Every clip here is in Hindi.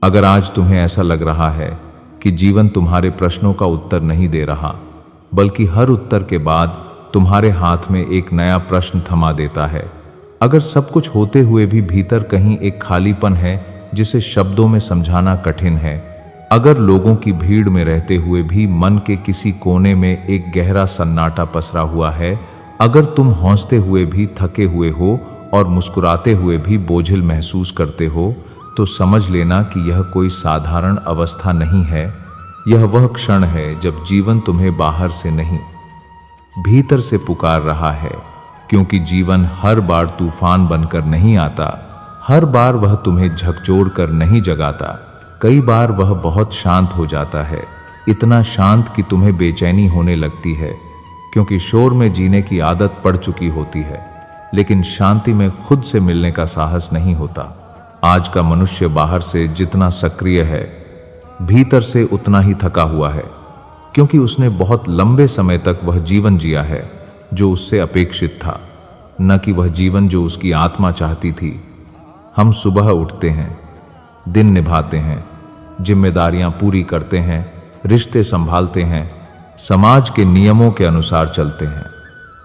अगर आज तुम्हें ऐसा लग रहा है कि जीवन तुम्हारे प्रश्नों का उत्तर नहीं दे रहा, बल्कि हर उत्तर के बाद तुम्हारे हाथ में एक नया प्रश्न थमा देता है, अगर सब कुछ होते हुए भी भीतर कहीं एक खालीपन है जिसे शब्दों में समझाना कठिन है, अगर लोगों की भीड़ में रहते हुए भी मन के किसी कोने में एक गहरा सन्नाटा पसरा हुआ है, अगर तुम हंसते हुए भी थके हुए हो और मुस्कुराते हुए भी बोझिल महसूस करते हो, तो समझ लेना कि यह कोई साधारण अवस्था नहीं है। यह वह क्षण है जब जीवन तुम्हें बाहर से नहीं, भीतर से पुकार रहा है। क्योंकि जीवन हर बार तूफान बनकर नहीं आता, हर बार वह तुम्हें झकझोर कर नहीं जगाता। कई बार वह बहुत शांत हो जाता है, इतना शांत कि तुम्हें बेचैनी होने लगती है, क्योंकि शोर में जीने की आदत पड़ चुकी होती है, लेकिन शांति में खुद से मिलने का साहस नहीं होता। आज का मनुष्य बाहर से जितना सक्रिय है, भीतर से उतना ही थका हुआ है, क्योंकि उसने बहुत लंबे समय तक वह जीवन जिया है जो उससे अपेक्षित था, न कि वह जीवन जो उसकी आत्मा चाहती थी। हम सुबह उठते हैं, दिन निभाते हैं, जिम्मेदारियां पूरी करते हैं, रिश्ते संभालते हैं, समाज के नियमों के अनुसार चलते हैं,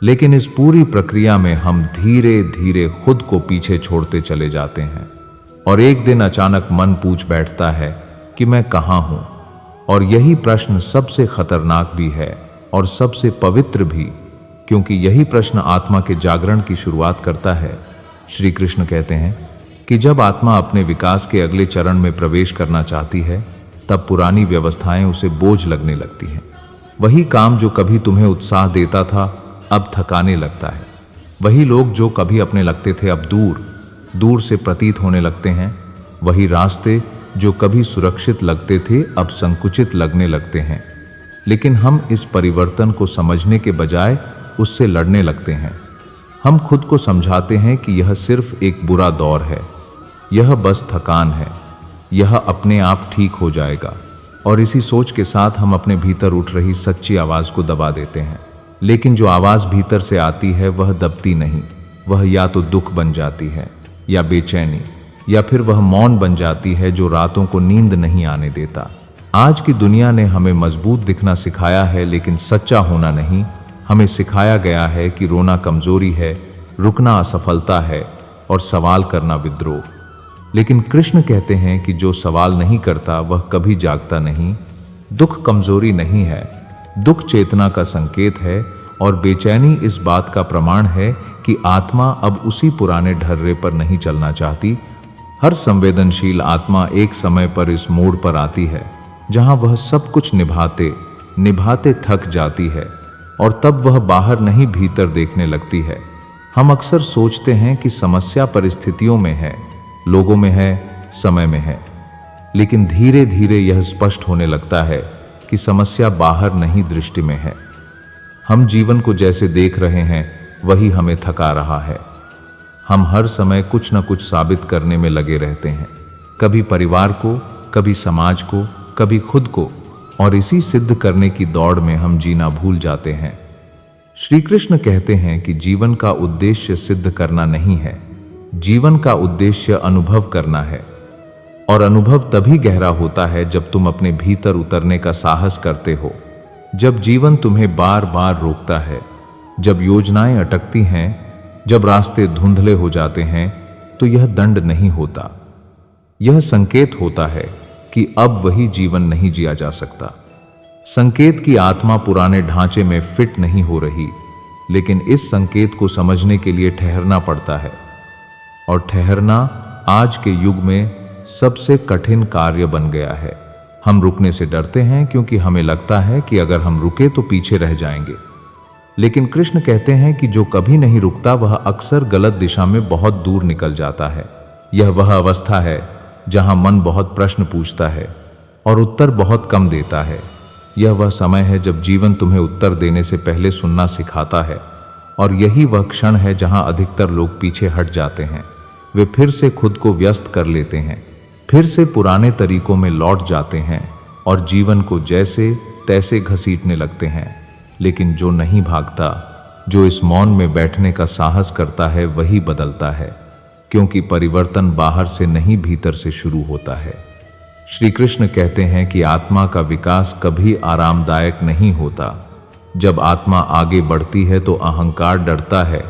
लेकिन इस पूरी प्रक्रिया में हम धीरे धीरे खुद को पीछे छोड़ते चले जाते हैं। और एक दिन अचानक मन पूछ बैठता है कि मैं कहाँ हूँ। और यही प्रश्न सबसे खतरनाक भी है और सबसे पवित्र भी, क्योंकि यही प्रश्न आत्मा के जागरण की शुरुआत करता है। श्री कृष्ण कहते हैं कि जब आत्मा अपने विकास के अगले चरण में प्रवेश करना चाहती है, तब पुरानी व्यवस्थाएं उसे बोझ लगने लगती हैं। वही काम जो कभी तुम्हें उत्साह देता था, अब थकाने लगता है। वही लोग जो कभी अपने लगते थे, अब दूर दूर से प्रतीत होने लगते हैं। वही रास्ते जो कभी सुरक्षित लगते थे, अब संकुचित लगने लगते हैं। लेकिन हम इस परिवर्तन को समझने के बजाय उससे लड़ने लगते हैं। हम खुद को समझाते हैं कि यह सिर्फ एक बुरा दौर है, यह बस थकान है, यह अपने आप ठीक हो जाएगा। और इसी सोच के साथ हम अपने भीतर उठ रही सच्ची आवाज को दबा देते हैं। लेकिन जो आवाज भीतर से आती है वह दबती नहीं। वह या तो दुख बन जाती है, या बेचैनी, या फिर वह मौन बन जाती है जो रातों को नींद नहीं आने देता। आज की दुनिया ने हमें मजबूत दिखना सिखाया है, लेकिन सच्चा होना नहीं। हमें सिखाया गया है कि रोना कमजोरी है, रुकना असफलता है और सवाल करना विद्रोह। लेकिन कृष्ण कहते हैं कि जो सवाल नहीं करता वह कभी जागता नहीं। दुख कमजोरी नहीं है, दुख चेतना का संकेत है, और बेचैनी इस बात का प्रमाण है कि आत्मा अब उसी पुराने ढर्रे पर नहीं चलना चाहती। हर संवेदनशील आत्मा एक समय पर इस मोड़ पर आती है जहां वह सब कुछ निभाते निभाते थक जाती है, और तब वह बाहर नहीं भीतर देखने लगती है। हम अक्सर सोचते हैं कि समस्या परिस्थितियों में है, लोगों में है, समय में है, लेकिन धीरे धीरे यह स्पष्ट होने लगता है कि समस्या बाहर नहीं, दृष्टि में है। हम जीवन को जैसे देख रहे हैं वही हमें थका रहा है। हम हर समय कुछ न कुछ साबित करने में लगे रहते हैं, कभी परिवार को, कभी समाज को, कभी खुद को, और इसी सिद्ध करने की दौड़ में हम जीना भूल जाते हैं। श्री कृष्ण कहते हैं कि जीवन का उद्देश्य सिद्ध करना नहीं है, जीवन का उद्देश्य अनुभव करना है। और अनुभव तभी गहरा होता है जब तुम अपने भीतर उतरने का साहस करते हो, जब जीवन तुम्हें बार बार रोकता है, जब योजनाएं अटकती हैं, जब रास्ते धुंधले हो जाते हैं, तो यह दंड नहीं होता, यह संकेत होता है कि अब वही जीवन नहीं जिया जा सकता। संकेत की आत्मा पुराने ढांचे में फिट नहीं हो रही, लेकिन इस संकेत को समझने के लिए ठहरना पड़ता है। और ठहरना आज के युग में सबसे कठिन कार्य बन गया है। हम रुकने से डरते हैं क्योंकि हमें लगता है कि अगर हम रुके तो पीछे रह जाएंगे। लेकिन कृष्ण कहते हैं कि जो कभी नहीं रुकता वह अक्सर गलत दिशा में बहुत दूर निकल जाता है। यह वह अवस्था है जहां मन बहुत प्रश्न पूछता है और उत्तर बहुत कम देता है। यह वह समय है जब जीवन तुम्हें उत्तर देने से पहले सुनना सिखाता है, और यही वह क्षण है जहां अधिकतर लोग पीछे हट जाते हैं। वे फिर से खुद को व्यस्त कर लेते हैं, फिर से पुराने तरीकों में लौट जाते हैं और जीवन को जैसे तैसे घसीटने लगते हैं। लेकिन जो नहीं भागता, जो इस मौन में बैठने का साहस करता है, वही बदलता है, क्योंकि परिवर्तन बाहर से नहीं भीतर से शुरू होता है। श्री कृष्ण कहते हैं कि आत्मा का विकास कभी आरामदायक नहीं होता। जब आत्मा आगे बढ़ती है तो अहंकार डरता है,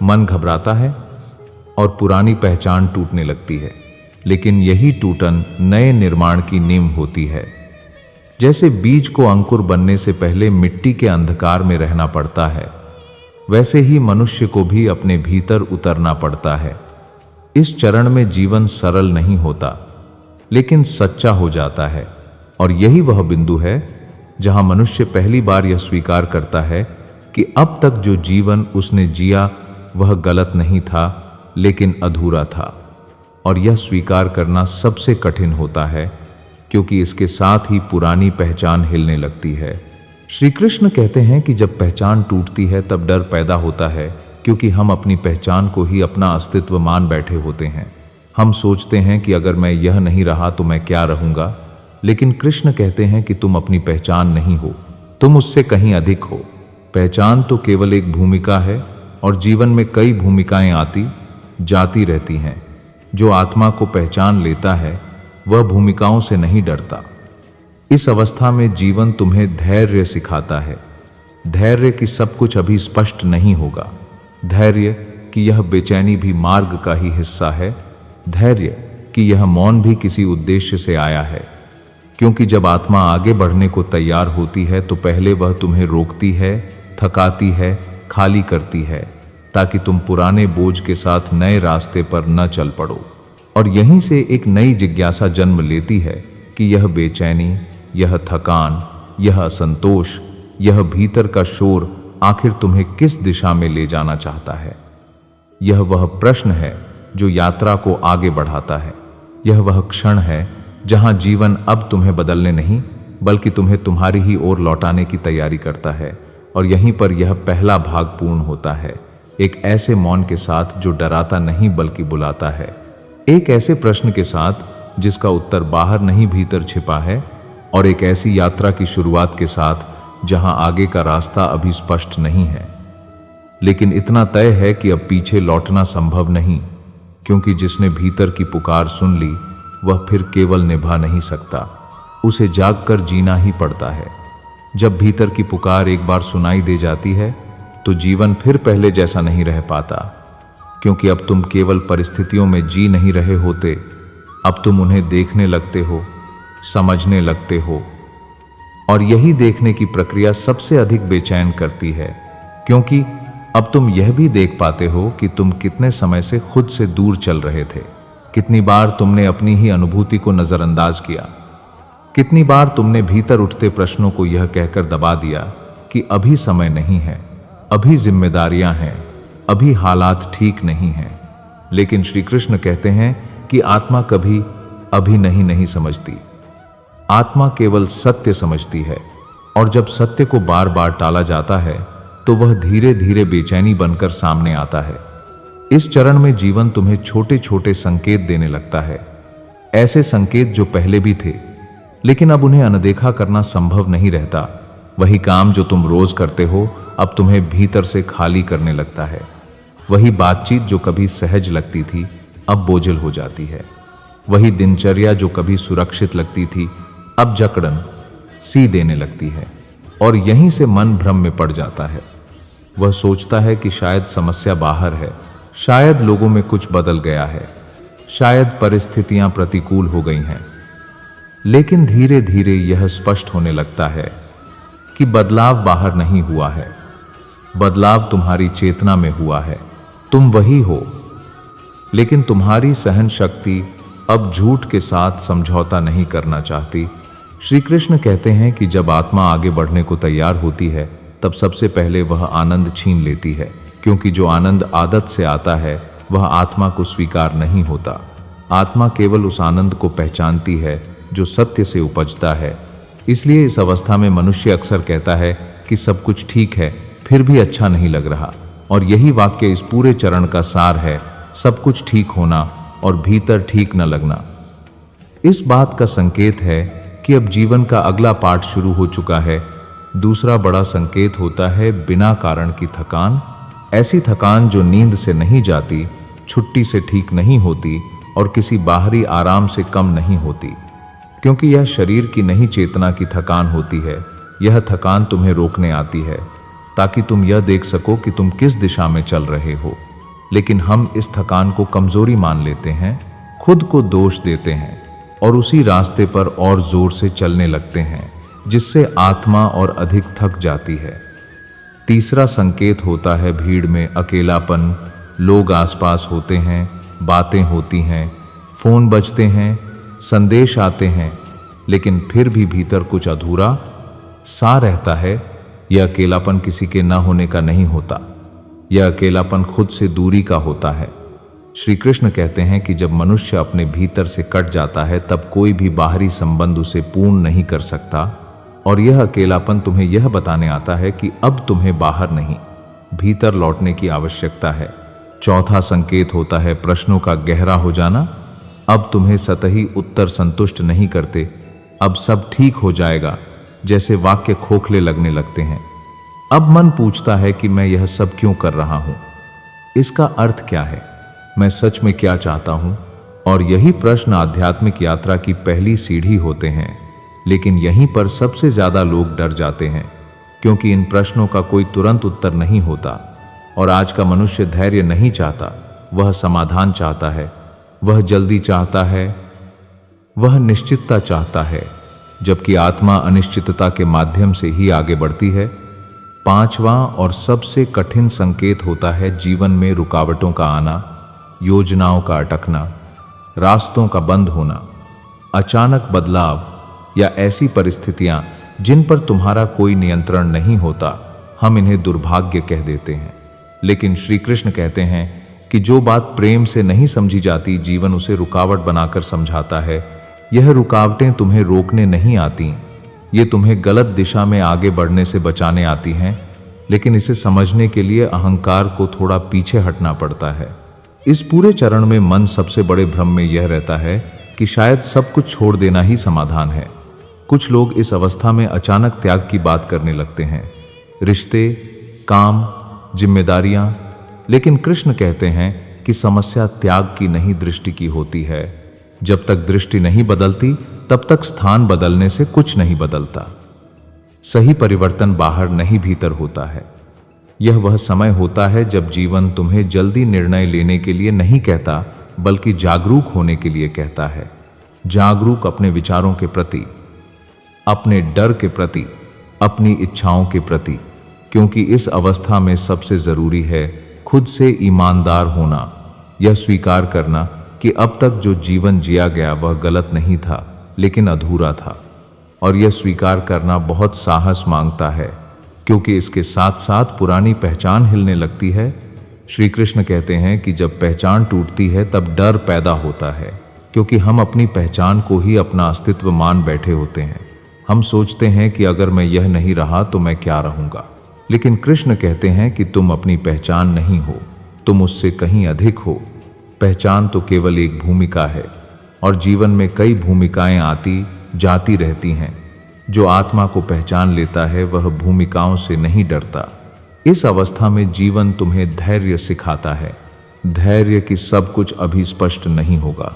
मन घबराता है और पुरानी पहचान टूटने लगती है। लेकिन यही टूटन नए निर्माण की नींव होती है। जैसे बीज को अंकुर बनने से पहले मिट्टी के अंधकार में रहना पड़ता है, वैसे ही मनुष्य को भी अपने भीतर उतरना पड़ता है। इस चरण में जीवन सरल नहीं होता, लेकिन सच्चा हो जाता है। और यही वह बिंदु है जहां मनुष्य पहली बार यह स्वीकार करता है कि अब तक जो जीवन उसने जिया वह गलत नहीं था, लेकिन अधूरा था। और यह स्वीकार करना सबसे कठिन होता है, क्योंकि इसके साथ ही पुरानी पहचान हिलने लगती है। श्री कृष्ण कहते हैं कि जब पहचान टूटती है तब डर पैदा होता है, क्योंकि हम अपनी पहचान को ही अपना अस्तित्व मान बैठे होते हैं। हम सोचते हैं कि अगर मैं यह नहीं रहा तो मैं क्या रहूंगा। लेकिन कृष्ण कहते हैं कि तुम अपनी पहचान नहीं हो, तुम उससे कहीं अधिक हो। पहचान तो केवल एक भूमिका है, और जीवन में कई भूमिकाएं आती जाती रहती हैं। जो आत्मा को पहचान लेता है वह भूमिकाओं से नहीं डरता। इस अवस्था में जीवन तुम्हें धैर्य सिखाता है। धैर्य कि सब कुछ अभी स्पष्ट नहीं होगा। धैर्य कि यह बेचैनी भी मार्ग का ही हिस्सा है। धैर्य कि यह मौन भी किसी उद्देश्य से आया है। क्योंकि जब आत्मा आगे बढ़ने को तैयार होती है तो पहले वह तुम्हें रोकती है, थकाती है, खाली करती है, ताकि तुम पुराने बोझ के साथ नए रास्ते पर न चल पड़ो। और यहीं से एक नई जिज्ञासा जन्म लेती है कि यह बेचैनी, यह थकान, यह असंतोष, यह भीतर का शोर आखिर तुम्हें किस दिशा में ले जाना चाहता है। यह वह प्रश्न है जो यात्रा को आगे बढ़ाता है। यह वह क्षण है जहां जीवन अब तुम्हें बदलने नहीं, बल्कि तुम्हें तुम्हारी ही ओर लौटाने की तैयारी करता है। और यहीं पर यह पहला भाग पूर्ण होता है, एक ऐसे मौन के साथ जो डराता नहीं बल्कि बुलाता है। एक ऐसे प्रश्न के साथ जिसका उत्तर बाहर नहीं भीतर छिपा है, और एक ऐसी यात्रा की शुरुआत के साथ जहां आगे का रास्ता अभी स्पष्ट नहीं है, लेकिन इतना तय है कि अब पीछे लौटना संभव नहीं। क्योंकि जिसने भीतर की पुकार सुन ली वह फिर केवल निभा नहीं सकता, उसे जागकर जीना ही पड़ता है। जब भीतर की पुकार एक बार सुनाई दे जाती है तो जीवन फिर पहले जैसा नहीं रह पाता। क्योंकि अब तुम केवल परिस्थितियों में जी नहीं रहे होते, अब तुम उन्हें देखने लगते हो, समझने लगते हो। और यही देखने की प्रक्रिया सबसे अधिक बेचैन करती है, क्योंकि अब तुम यह भी देख पाते हो कि तुम कितने समय से खुद से दूर चल रहे थे। कितनी बार तुमने अपनी ही अनुभूति को नजरअंदाज किया। कितनी बार तुमने भीतर उठते प्रश्नों को यह कहकर दबा दिया कि अभी समय नहीं है, अभी जिम्मेदारियां हैं, अभी हालात ठीक नहीं हैं। लेकिन श्री कृष्ण कहते हैं कि आत्मा कभी अभी नहीं समझती। आत्मा केवल सत्य समझती है, और जब सत्य को बार बार टाला जाता है तो वह धीरे धीरे बेचैनी बनकर सामने आता है। इस चरण में जीवन तुम्हें छोटे छोटे संकेत देने लगता है, ऐसे संकेत जो पहले भी थे, लेकिन अब उन्हें अनदेखा करना संभव नहीं रहता। वही काम जो तुम रोज करते हो अब तुम्हें भीतर से खाली करने लगता है। वही बातचीत जो कभी सहज लगती थी अब बोझिल हो जाती है। वही दिनचर्या जो कभी सुरक्षित लगती थी अब जकड़न सी देने लगती है। और यहीं से मन भ्रम में पड़ जाता है। वह सोचता है कि शायद समस्या बाहर है, शायद लोगों में कुछ बदल गया है, शायद परिस्थितियां प्रतिकूल हो गई हैं। लेकिन धीरे धीरे यह स्पष्ट होने लगता है कि बदलाव बाहर नहीं हुआ है, बदलाव तुम्हारी चेतना में हुआ है। तुम वही हो, लेकिन तुम्हारी सहन शक्ति अब झूठ के साथ समझौता नहीं करना चाहती। श्री कृष्ण कहते हैं कि जब आत्मा आगे बढ़ने को तैयार होती है तब सबसे पहले वह आनंद छीन लेती है, क्योंकि जो आनंद आदत से आता है वह आत्मा को स्वीकार नहीं होता। आत्मा केवल उस आनंद को पहचानती है जो सत्य से उपजता है। इसलिए इस अवस्था में मनुष्य अक्सर कहता है कि सब कुछ ठीक है फिर भी अच्छा नहीं लग रहा। और यही वाक्य इस पूरे चरण का सार है, सब कुछ ठीक होना और भीतर ठीक न लगना। इस बात का संकेत है कि अब जीवन का अगला पाठ शुरू हो चुका है। दूसरा बड़ा संकेत होता है बिना कारण की थकान। ऐसी थकान जो नींद से नहीं जाती, छुट्टी से ठीक नहीं होती और किसी बाहरी आराम से कम नहीं होती। क्योंकि यह शरीर की नहीं चेतना की थकान होती है। यह थकान तुम्हें रोकने आती है ताकि तुम यह देख सको कि तुम किस दिशा में चल रहे हो। लेकिन हम इस थकान को कमजोरी मान लेते हैं, खुद को दोष देते हैं और उसी रास्ते पर और जोर से चलने लगते हैं, जिससे आत्मा और अधिक थक जाती है। तीसरा संकेत होता है भीड़ में अकेलापन। लोग आसपास होते हैं, बातें होती हैं, फोन बजते हैं, संदेश आते हैं, लेकिन फिर भी भीतर कुछ अधूरा सा रहता है। यह अकेलापन किसी के न होने का नहीं होता, यह अकेलापन खुद से दूरी का होता है। श्री कृष्ण कहते हैं कि जब मनुष्य अपने भीतर से कट जाता है तब कोई भी बाहरी संबंध उसे पूर्ण नहीं कर सकता, और यह अकेलापन तुम्हें यह बताने आता है कि अब तुम्हें बाहर नहीं, भीतर लौटने की आवश्यकता है। चौथा संकेत होता है प्रश्नों का गहरा हो जाना। अब तुम्हें सतही उत्तर संतुष्ट नहीं करते। अब सब ठीक हो जाएगा जैसे वाक्य खोखले लगने लगते हैं। अब मन पूछता है कि मैं यह सब क्यों कर रहा हूं, इसका अर्थ क्या है, मैं सच में क्या चाहता हूं। और यही प्रश्न आध्यात्मिक यात्रा की पहली सीढ़ी होते हैं। लेकिन यहीं पर सबसे ज्यादा लोग डर जाते हैं, क्योंकि इन प्रश्नों का कोई तुरंत उत्तर नहीं होता। और आज का मनुष्य धैर्य नहीं चाहता, वह समाधान चाहता है, वह जल्दी चाहता है, वह निश्चितता चाहता है, जबकि आत्मा अनिश्चितता के माध्यम से ही आगे बढ़ती है। पांचवां और सबसे कठिन संकेत होता है जीवन में रुकावटों का आना, योजनाओं का अटकना, रास्तों का बंद होना, अचानक बदलाव या ऐसी परिस्थितियां जिन पर तुम्हारा कोई नियंत्रण नहीं होता। हम इन्हें दुर्भाग्य कह देते हैं, लेकिन श्री कृष्ण कहते हैं कि जो बात प्रेम से नहीं समझी जाती, जीवन उसे रुकावट बनाकर समझाता है। यह रुकावटें तुम्हें रोकने नहीं आती, ये तुम्हें गलत दिशा में आगे बढ़ने से बचाने आती हैं। लेकिन इसे समझने के लिए अहंकार को थोड़ा पीछे हटना पड़ता है। इस पूरे चरण में मन सबसे बड़े भ्रम में यह रहता है कि शायद सब कुछ छोड़ देना ही समाधान है। कुछ लोग इस अवस्था में अचानक त्याग की बात करने लगते हैं, रिश्ते, काम, जिम्मेदारियां। लेकिन कृष्ण कहते हैं कि समस्या त्याग की नहीं, दृष्टि की होती है। जब तक दृष्टि नहीं बदलती तब तक स्थान बदलने से कुछ नहीं बदलता। सही परिवर्तन बाहर नहीं भीतर होता है। यह वह समय होता है जब जीवन तुम्हें जल्दी निर्णय लेने के लिए नहीं कहता, बल्कि जागरूक होने के लिए कहता है। जागरूक अपने विचारों के प्रति, अपने डर के प्रति, अपनी इच्छाओं के प्रति, क्योंकि इस अवस्था में सबसे जरूरी है खुद से ईमानदार होना। यह स्वीकार करना कि अब तक जो जीवन जिया गया वह गलत नहीं था, लेकिन अधूरा था। और यह स्वीकार करना बहुत साहस मांगता है, क्योंकि इसके साथ साथ पुरानी पहचान हिलने लगती है। श्री कृष्ण कहते हैं कि जब पहचान टूटती है तब डर पैदा होता है, क्योंकि हम अपनी पहचान को ही अपना अस्तित्व मान बैठे होते हैं। हम सोचते हैं कि अगर मैं यह नहीं रहा तो मैं क्या रहूंगा। लेकिन कृष्ण कहते हैं कि तुम अपनी पहचान नहीं हो, तुम उससे कहीं अधिक हो। पहचान तो केवल एक भूमिका है, और जीवन में कई भूमिकाएं आती जाती रहती हैं। जो आत्मा को पहचान लेता है वह भूमिकाओं से नहीं डरता। इस अवस्था में जीवन तुम्हें धैर्य सिखाता है। धैर्य कि सब अभी अभी स्पष्ट नहीं होगा,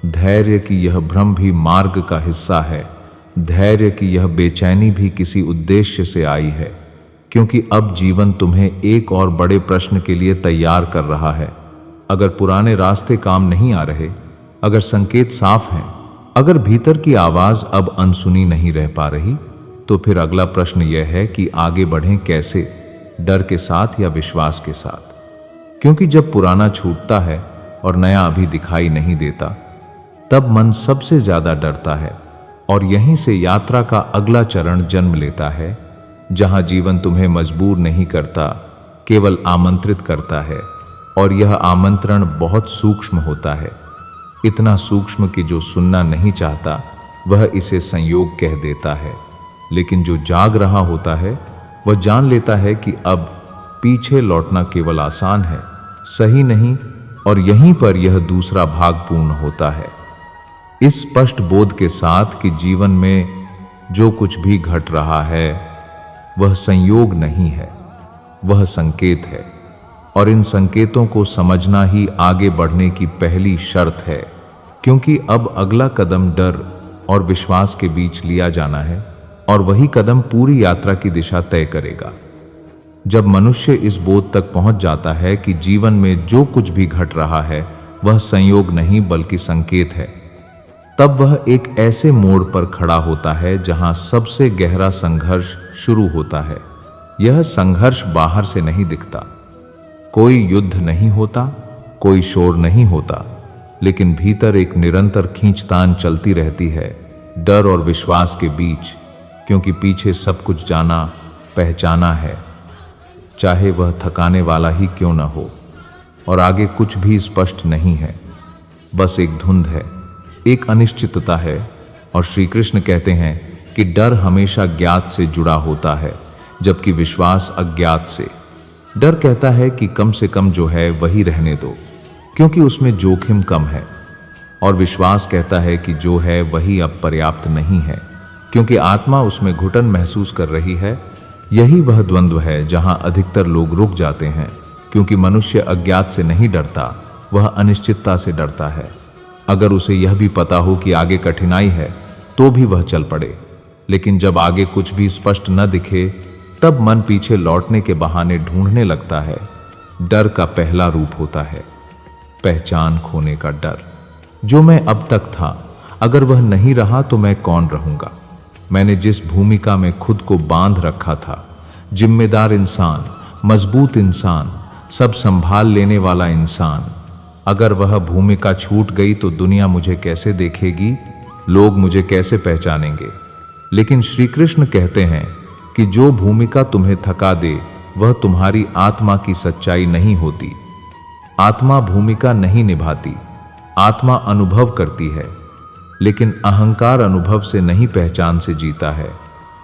धैर्य कि यह भ्रम भी मार्ग का हिस्सा है, धैर्य कि यह बेचैनी भी किसी उद्देश्य से आई है, क्योंकि अब जीवन तुम्हें एक और बड़े प्रश्न के लिए तैयार कर रहा है। अगर पुराने रास्ते काम नहीं आ रहे, अगर संकेत साफ हैं, अगर भीतर की आवाज अब अनसुनी नहीं रह पा रही, तो फिर अगला प्रश्न यह है कि आगे बढ़ें कैसे, डर के साथ या विश्वास के साथ। क्योंकि जब पुराना छूटता है और नया अभी दिखाई नहीं देता, तब मन सबसे ज्यादा डरता है। और यहीं से यात्रा का अगला चरण जन्म लेता है, जहां जीवन तुम्हें मजबूर नहीं करता, केवल आमंत्रित करता है। और यह आमंत्रण बहुत सूक्ष्म होता है, इतना सूक्ष्म कि जो सुनना नहीं चाहता वह इसे संयोग कह देता है। लेकिन जो जाग रहा होता है वह जान लेता है कि अब पीछे लौटना केवल आसान है, सही नहीं। और यहीं पर यह दूसरा भाग पूर्ण होता है, इस स्पष्ट बोध के साथ कि जीवन में जो कुछ भी घट रहा है वह संयोग नहीं है, वह संकेत है। और इन संकेतों को समझना ही आगे बढ़ने की पहली शर्त है, क्योंकि अब अगला कदम डर, और विश्वास के बीच लिया जाना है, और वही कदम पूरी यात्रा की दिशा तय करेगा। जब मनुष्य इस बोध तक पहुंच जाता है कि जीवन में जो कुछ भी घट रहा है वह संयोग नहीं बल्कि संकेत है, तब वह एक ऐसे मोड़ पर खड़ा होता है जहां सबसे गहरा संघर्ष शुरू होता है। यह संघर्ष बाहर से नहीं दिखता, कोई युद्ध नहीं होता, कोई शोर नहीं होता, लेकिन भीतर एक निरंतर खींचतान चलती रहती है, डर और विश्वास के बीच, क्योंकि पीछे सब कुछ जाना पहचाना है, चाहे वह थकाने वाला ही क्यों न हो, और आगे कुछ भी स्पष्ट नहीं है, बस एक धुंध है, एक अनिश्चितता है। और श्री कृष्ण कहते हैं कि डर हमेशा ज्ञात से जुड़ा होता है, जबकि विश्वास अज्ञात से। डर कहता है कि कम से कम जो है वही रहने दो, क्योंकि उसमें जोखिम कम है, और विश्वास कहता है कि जो है वही अब पर्याप्त नहीं है, क्योंकि आत्मा उसमें घुटन महसूस कर रही है। यही वह द्वंद्व है जहां अधिकतर लोग रुक जाते हैं, क्योंकि मनुष्य अज्ञात से नहीं डरता, वह अनिश्चितता से डरता है। अगर उसे यह भी पता हो कि आगे कठिनाई है तो भी वह चल पड़े, लेकिन जब आगे कुछ भी स्पष्ट न दिखे तब मन पीछे लौटने के बहाने ढूंढने लगता है। डर का पहला रूप होता है पहचान खोने का डर। जो मैं अब तक था, अगर वह नहीं रहा तो मैं कौन रहूंगा? मैंने जिस भूमिका में खुद को बांध रखा था, जिम्मेदार इंसान, मजबूत इंसान, सब संभाल लेने वाला इंसान, अगर वह भूमिका छूट गई तो दुनिया मुझे कैसे देखेगी, लोग मुझे कैसे पहचानेंगे? लेकिन श्री कृष्ण कहते हैं कि जो भूमिका तुम्हें थका दे वह तुम्हारी आत्मा की सच्चाई नहीं होती। आत्मा भूमिका नहीं निभाती, आत्मा अनुभव करती है, लेकिन अहंकार अनुभव से नहीं पहचान से जीता है।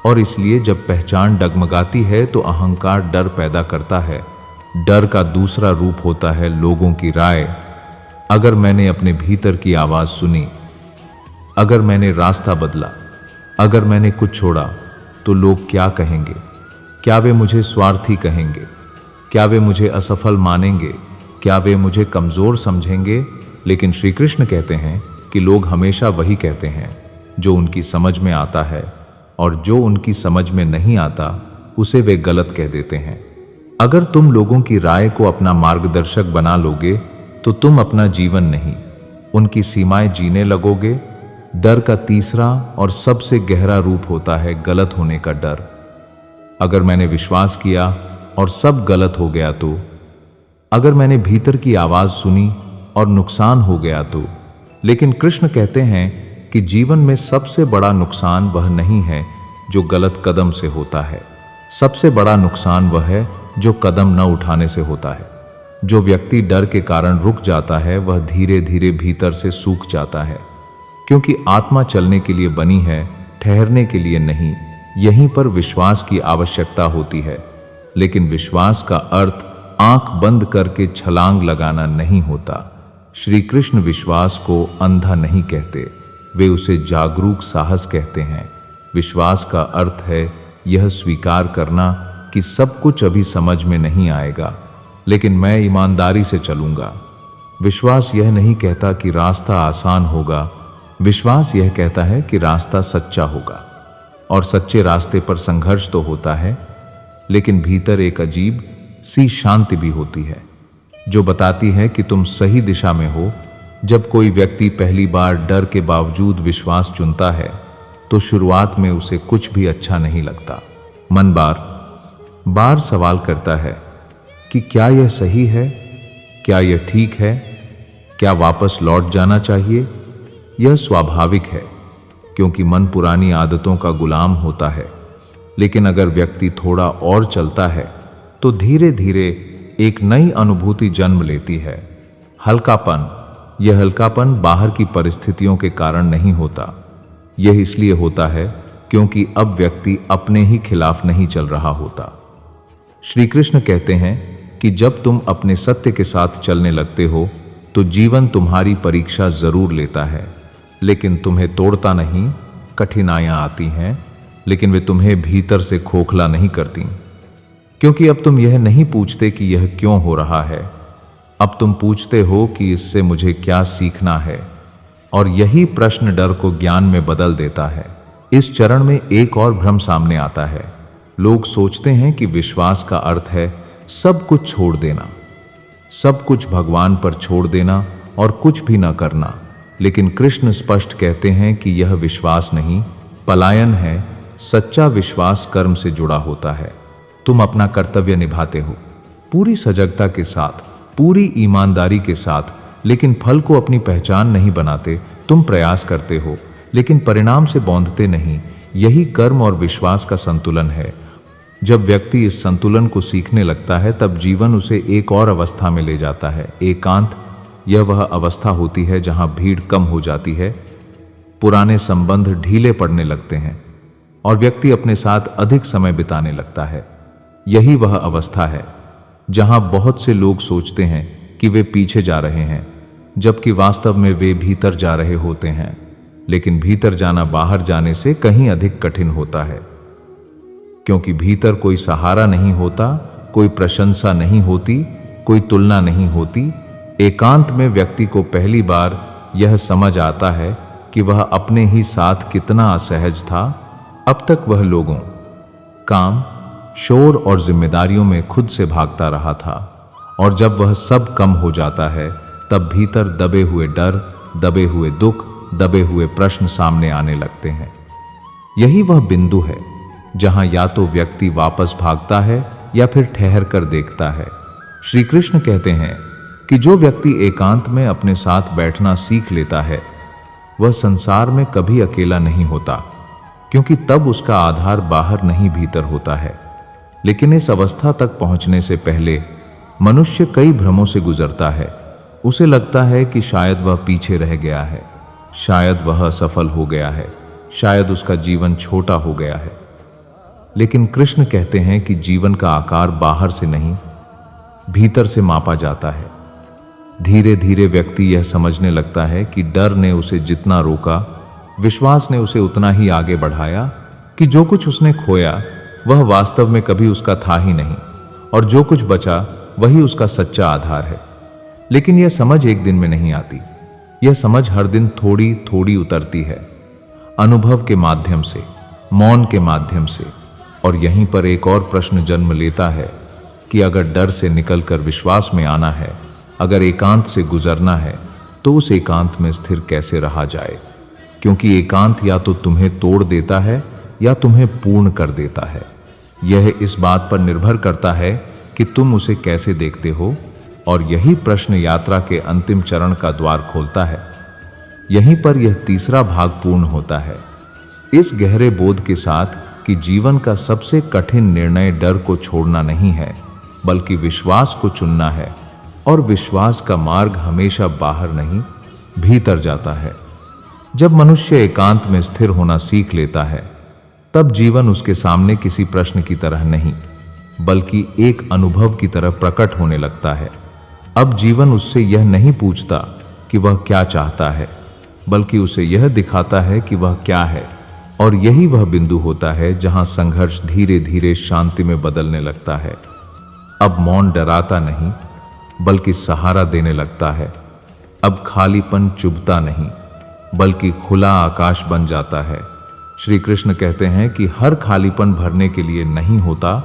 और इसलिए जब पहचान डगमगाती है तो अहंकार डर पैदा करता है। डर का दूसरा रूप होता है लोगों की राय। अगर मैंने अपने भीतर की आवाज सुनी, अगर मैंने रास्ता बदला, अगर मैंने कुछ छोड़ा, तो लोग क्या कहेंगे? क्या वे मुझे स्वार्थी कहेंगे? क्या वे मुझे असफल मानेंगे? क्या वे मुझे कमजोर समझेंगे? लेकिन श्री कृष्ण कहते हैं कि लोग हमेशा वही कहते हैं जो उनकी समझ में आता है, और जो उनकी समझ में नहीं आता उसे वे गलत कह देते हैं। अगर तुम लोगों की राय को अपना मार्गदर्शक बना लोगे तो तुम अपना जीवन नहीं, उनकी सीमाएं जीने लगोगे। डर का तीसरा और सबसे गहरा रूप होता है गलत होने का डर। अगर मैंने विश्वास किया और सब गलत हो गया तो, अगर मैंने भीतर की आवाज सुनी और नुकसान हो गया तो। लेकिन कृष्ण कहते हैं कि जीवन में सबसे बड़ा नुकसान वह नहीं है जो गलत कदम से होता है, सबसे बड़ा नुकसान वह है जो कदम न उठाने से होता है। जो व्यक्ति डर के कारण रुक जाता है वह धीरे धीरे भीतर से सूख जाता है, क्योंकि आत्मा चलने के लिए बनी है, ठहरने के लिए नहीं। यहीं पर विश्वास की आवश्यकता होती है, लेकिन विश्वास का अर्थ आंख बंद करके छलांग लगाना नहीं होता। श्री कृष्ण विश्वास को अंधा नहीं कहते, वे उसे जागरूक साहस कहते हैं। विश्वास का अर्थ है यह स्वीकार करना कि सब कुछ अभी समझ में नहीं आएगा, लेकिन मैं ईमानदारी से चलूंगा। विश्वास यह नहीं कहता कि रास्ता आसान होगा, विश्वास यह कहता है कि रास्ता सच्चा होगा। और सच्चे रास्ते पर संघर्ष तो होता है, लेकिन भीतर एक अजीब सी शांति भी होती है जो बताती है कि तुम सही दिशा में हो। जब कोई व्यक्ति पहली बार डर के बावजूद विश्वास चुनता है तो शुरुआत में उसे कुछ भी अच्छा नहीं लगता। मन बार बार सवाल करता है कि क्या यह सही है, क्या यह ठीक है, क्या वापस लौट जाना चाहिए। यह स्वाभाविक है, क्योंकि मन पुरानी आदतों का गुलाम होता है। लेकिन अगर व्यक्ति थोड़ा और चलता है तो धीरे धीरे एक नई अनुभूति जन्म लेती है, हल्कापन। यह हल्कापन बाहर की परिस्थितियों के कारण नहीं होता, यह इसलिए होता है क्योंकि अब व्यक्ति अपने ही खिलाफ नहीं चल रहा होता। श्री कृष्ण कहते हैं कि जब तुम अपने सत्य के साथ चलने लगते हो तो जीवन तुम्हारी परीक्षा जरूर लेता है, लेकिन तुम्हें तोड़ता नहीं। कठिनाइयां आती हैं, लेकिन वे तुम्हें भीतर से खोखला नहीं करती, क्योंकि अब तुम यह नहीं पूछते कि यह क्यों हो रहा है, अब तुम पूछते हो कि इससे मुझे क्या सीखना है। और यही प्रश्न डर को ज्ञान में बदल देता है। इस चरण में एक और भ्रम सामने आता है। लोग सोचते हैं कि विश्वास का अर्थ है सब कुछ छोड़ देना, सब कुछ भगवान पर छोड़ देना और कुछ भी न करना। लेकिन कृष्ण स्पष्ट कहते हैं कि यह विश्वास नहीं, पलायन है। सच्चा विश्वास कर्म से जुड़ा होता है। तुम अपना कर्तव्य निभाते हो पूरी सजगता के साथ, पूरी ईमानदारी के साथ, लेकिन फल को अपनी पहचान नहीं बनाते। तुम प्रयास करते हो लेकिन परिणाम से बौंधते नहीं। यही कर्म और विश्वास का संतुलन है। जब व्यक्ति इस संतुलन को सीखने लगता है तब जीवन उसे एक और अवस्था में ले जाता है, एकांत। यह वह अवस्था होती है जहां भीड़ कम हो जाती है, पुराने संबंध ढीले पड़ने लगते हैं और व्यक्ति अपने साथ अधिक समय बिताने लगता है। यही वह अवस्था है जहां बहुत से लोग सोचते हैं कि वे पीछे जा रहे हैं, जबकि वास्तव में वे भीतर जा रहे होते हैं। लेकिन भीतर जाना बाहर जाने से कहीं अधिक कठिन होता है, क्योंकि भीतर कोई सहारा नहीं होता, कोई प्रशंसा नहीं होती, कोई तुलना नहीं होती। एकांत में व्यक्ति को पहली बार यह समझ आता है कि वह अपने ही साथ कितना असहज था। अब तक वह लोगों, काम, शोर और जिम्मेदारियों में खुद से भागता रहा था, और जब वह सब कम हो जाता है तब भीतर दबे हुए डर, दबे हुए दुख, दबे हुए प्रश्न सामने आने लगते हैं। यही वह बिंदु है जहां या तो व्यक्ति वापस भागता है या फिर ठहर कर देखता है। श्री कृष्ण कहते हैं कि जो व्यक्ति एकांत में अपने साथ बैठना सीख लेता है वह संसार में कभी अकेला नहीं होता, क्योंकि तब उसका आधार बाहर नहीं भीतर होता है। लेकिन इस अवस्था तक पहुंचने से पहले मनुष्य कई भ्रमों से गुजरता है। उसे लगता है कि शायद वह पीछे रह गया है, शायद वह असफल हो गया है, शायद उसका जीवन छोटा हो गया है। लेकिन कृष्ण कहते हैं कि जीवन का आकार बाहर से नहीं, भीतर से मापा जाता है। धीरे धीरे व्यक्ति यह समझने लगता है कि डर ने उसे जितना रोका, विश्वास ने उसे उतना ही आगे बढ़ाया, कि जो कुछ उसने खोया वह वास्तव में कभी उसका था ही नहीं, और जो कुछ बचा वही उसका सच्चा आधार है। लेकिन यह समझ एक दिन में नहीं आती। यह समझ हर दिन थोड़ी थोड़ी उतरती है, अनुभव के माध्यम से, मौन के माध्यम से। और यहीं पर एक और प्रश्न जन्म लेता है कि अगर डर से निकलकर विश्वास में आना है, अगर एकांत से गुजरना है, तो उस एकांत में स्थिर कैसे रहा जाए? क्योंकि एकांत या तो तुम्हें तोड़ देता है या तुम्हें पूर्ण कर देता है। यह इस बात पर निर्भर करता है कि तुम उसे कैसे देखते हो, और यही प्रश्न यात्रा के अंतिम चरण का द्वार खोलता है। यहीं पर यह तीसरा भाग पूर्ण होता है, इस गहरे बोध के साथ कि जीवन का सबसे कठिन निर्णय डर को छोड़ना नहीं है, बल्कि विश्वास को चुनना है। और विश्वास का मार्ग हमेशा बाहर नहीं, भीतर जाता है। जब मनुष्य एकांत में स्थिर होना सीख लेता है, तब जीवन उसके सामने किसी प्रश्न की तरह नहीं, बल्कि एक अनुभव की तरह प्रकट होने लगता है। अब जीवन उससे यह नहीं पूछता कि वह क्या चाहता है, बल्कि उसे यह दिखाता है कि वह क्या है। और यही वह बिंदु होता है जहां संघर्ष धीरे धीरे शांति में बदलने लगता है। अब मौन डराता नहीं, बल्कि सहारा देने लगता है। अब खालीपन चुभता नहीं, बल्कि खुला आकाश बन जाता है। श्री कृष्ण कहते हैं कि हर खालीपन भरने के लिए नहीं होता,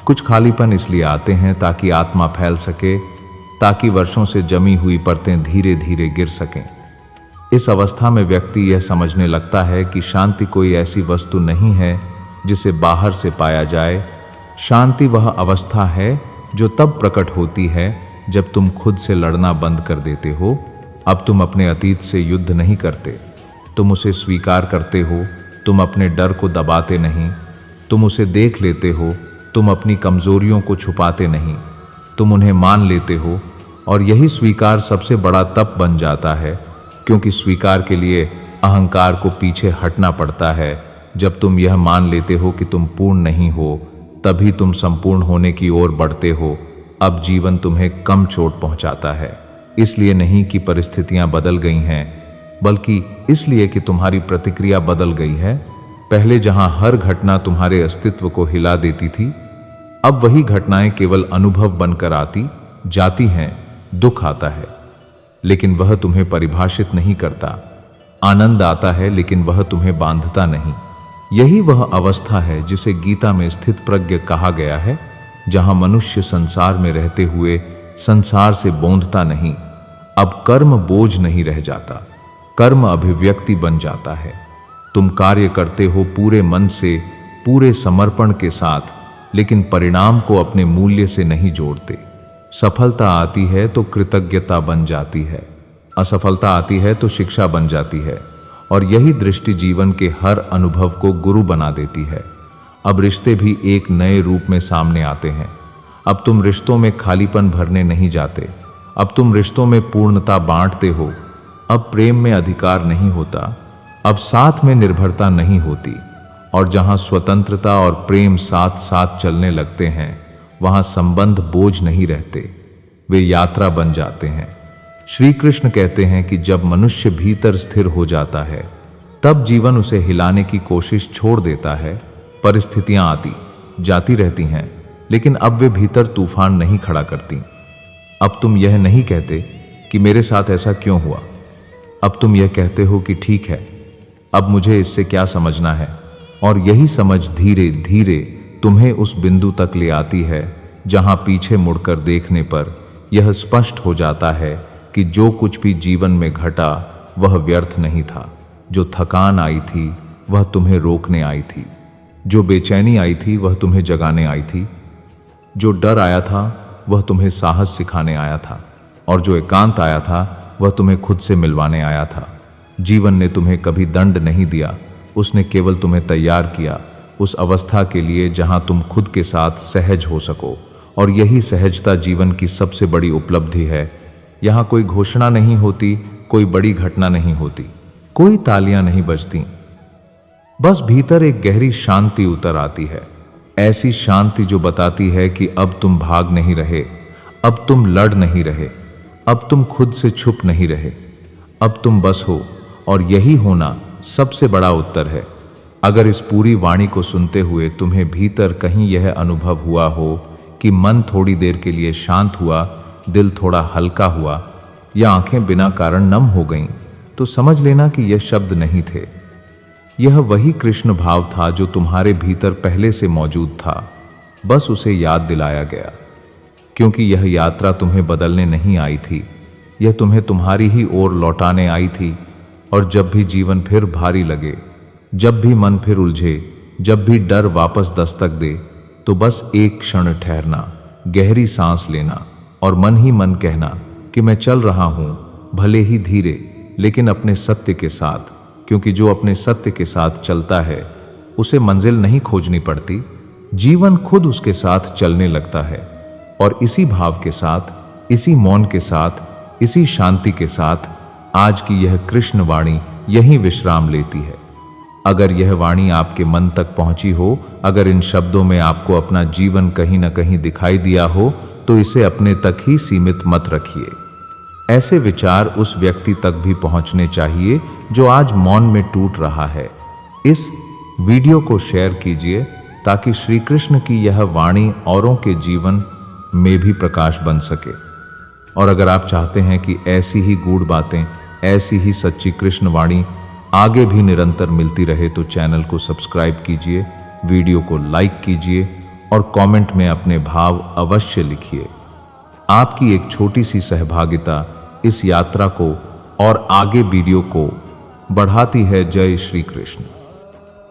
कुछ खालीपन इसलिए आते हैं ताकि आत्मा फैल सके, ताकि वर्षों से जमी हुई परतें धीरे धीरे गिर सकें। इस अवस्था में व्यक्ति यह समझने लगता है कि शांति कोई ऐसी वस्तु नहीं है जिसे बाहर से पाया जाए। शांति वह अवस्था है जो तब प्रकट होती है जब तुम खुद से लड़ना बंद कर देते हो। अब तुम अपने अतीत से युद्ध नहीं करते, तुम उसे स्वीकार करते हो। तुम अपने डर को दबाते नहीं, तुम उसे देख लेते हो। तुम अपनी कमजोरियों को छुपाते नहीं, तुम उन्हें मान लेते हो। और यही स्वीकार सबसे बड़ा तप बन जाता है, क्योंकि स्वीकार के लिए अहंकार को पीछे हटना पड़ता है। जब तुम यह मान लेते हो कि तुम पूर्ण नहीं हो, तभी तुम संपूर्ण होने की ओर बढ़ते हो। अब जीवन तुम्हें कम चोट पहुंचाता है, इसलिए नहीं कि परिस्थितियां बदल गई हैं, बल्कि इसलिए कि तुम्हारी प्रतिक्रिया बदल गई है। पहले जहां हर घटना तुम्हारे अस्तित्व को हिला देती थी, अब वही घटनाएं केवल अनुभव बनकर आती जाती हैं। दुख आता है, लेकिन वह तुम्हें परिभाषित नहीं करता, आनंद आता है, लेकिन वह तुम्हें बांधता नहीं। यही वह अवस्था है जिसे गीता में स्थित प्रज्ञ कहा गया है, जहां मनुष्य संसार में रहते हुए संसार से बौंधता नहीं। अब कर्म बोझ नहीं रह जाता, कर्म अभिव्यक्ति बन जाता है। तुम कार्य करते हो पूरे मन से, पूरे समर्पण के साथ, लेकिन परिणाम को अपने मूल्य से नहीं जोड़ते। सफलता आती है तो कृतज्ञता बन जाती है, असफलता आती है तो शिक्षा बन जाती है, और यही दृष्टि जीवन के हर अनुभव को गुरु बना देती है। अब रिश्ते भी एक नए रूप में सामने आते हैं। अब तुम रिश्तों में खालीपन भरने नहीं जाते, अब तुम रिश्तों में पूर्णता बांटते हो। अब प्रेम में अधिकार नहीं होता, अब साथ में निर्भरता नहीं होती, और जहां स्वतंत्रता और प्रेम साथ साथ चलने लगते हैं, वहां संबंध बोझ नहीं रहते, वे यात्रा बन जाते हैं। श्री कृष्ण कहते हैं कि जब मनुष्य भीतर स्थिर हो जाता है, तब जीवन उसे हिलाने की कोशिश छोड़ देता है। परिस्थितियां आती जाती रहती हैं, लेकिन अब वे भीतर तूफान नहीं खड़ा करती। अब तुम यह नहीं कहते कि मेरे साथ ऐसा क्यों हुआ, अब तुम यह कहते हो कि ठीक है, अब मुझे इससे क्या समझना है। और यही समझ धीरे धीरे तुम्हें उस बिंदु तक ले आती है जहां पीछे मुड़कर देखने पर यह स्पष्ट हो जाता है कि जो कुछ भी जीवन में घटा वह व्यर्थ नहीं था। जो थकान आई थी वह तुम्हें रोकने आई थी, जो बेचैनी आई थी वह तुम्हें जगाने आई थी, जो डर आया था वह तुम्हें साहस सिखाने आया था, और जो एकांत आया था वह तुम्हें खुद से मिलवाने आया था। जीवन ने तुम्हें कभी दंड नहीं दिया, उसने केवल तुम्हें तैयार किया उस अवस्था के लिए जहां तुम खुद के साथ सहज हो सको। और यही सहजता जीवन की सबसे बड़ी उपलब्धि है। यहाँ कोई घोषणा नहीं होती, कोई बड़ी घटना नहीं होती, कोई तालियां नहीं बजती, बस भीतर एक गहरी शांति उतर आती है। ऐसी शांति जो बताती है कि अब तुम भाग नहीं रहे, अब तुम लड़ नहीं रहे, अब तुम खुद से छुप नहीं रहे, अब तुम बस हो। और यही होना सबसे बड़ा उत्तर है। अगर इस पूरी वाणी को सुनते हुए तुम्हें भीतर कहीं यह अनुभव हुआ हो कि मन थोड़ी देर के लिए शांत हुआ, दिल थोड़ा हल्का हुआ, या आंखें बिना कारण नम हो गईं, तो समझ लेना कि यह शब्द नहीं थे। यह वही कृष्ण भाव था जो तुम्हारे भीतर पहले से मौजूद था, बस उसे याद दिलाया गया। क्योंकि यह यात्रा तुम्हें बदलने नहीं आई थी, यह तुम्हें तुम्हारी ही ओर लौटाने आई थी। और जब भी जीवन फिर भारी लगे, जब भी मन फिर उलझे, जब भी डर वापस दस्तक दे, तो बस एक क्षण ठहरना, गहरी सांस लेना और मन ही मन कहना कि मैं चल रहा हूं, भले ही धीरे, लेकिन अपने सत्य के साथ। क्योंकि जो अपने सत्य के साथ चलता है उसे मंजिल नहीं खोजनी पड़ती, जीवन खुद उसके साथ चलने लगता है। और इसी भाव के साथ, इसी मौन के साथ, इसी शांति के साथ आज की यह कृष्ण वाणी यहीं विश्राम लेती है। अगर यह वाणी आपके मन तक पहुंची हो, अगर इन शब्दों में आपको अपना जीवन कहीं न कहीं दिखाई दिया हो, तो इसे अपने तक ही सीमित मत रखिए। ऐसे विचार उस व्यक्ति तक भी पहुंचने चाहिए जो आज मौन में टूट रहा है। इस वीडियो को शेयर कीजिए ताकि श्री कृष्ण की यह वाणी औरों के जीवन में भी प्रकाश बन सके। और अगर आप चाहते हैं कि ऐसी ही गूढ़ बातें, ऐसी ही सच्ची कृष्ण वाणी आगे भी निरंतर मिलती रहे, तो चैनल को सब्सक्राइब कीजिए, वीडियो को लाइक कीजिए और कमेंट में अपने भाव अवश्य लिखिए। आपकी एक छोटी सी सहभागिता इस यात्रा को और आगे वीडियो को बढ़ाती है। जय श्री कृष्ण।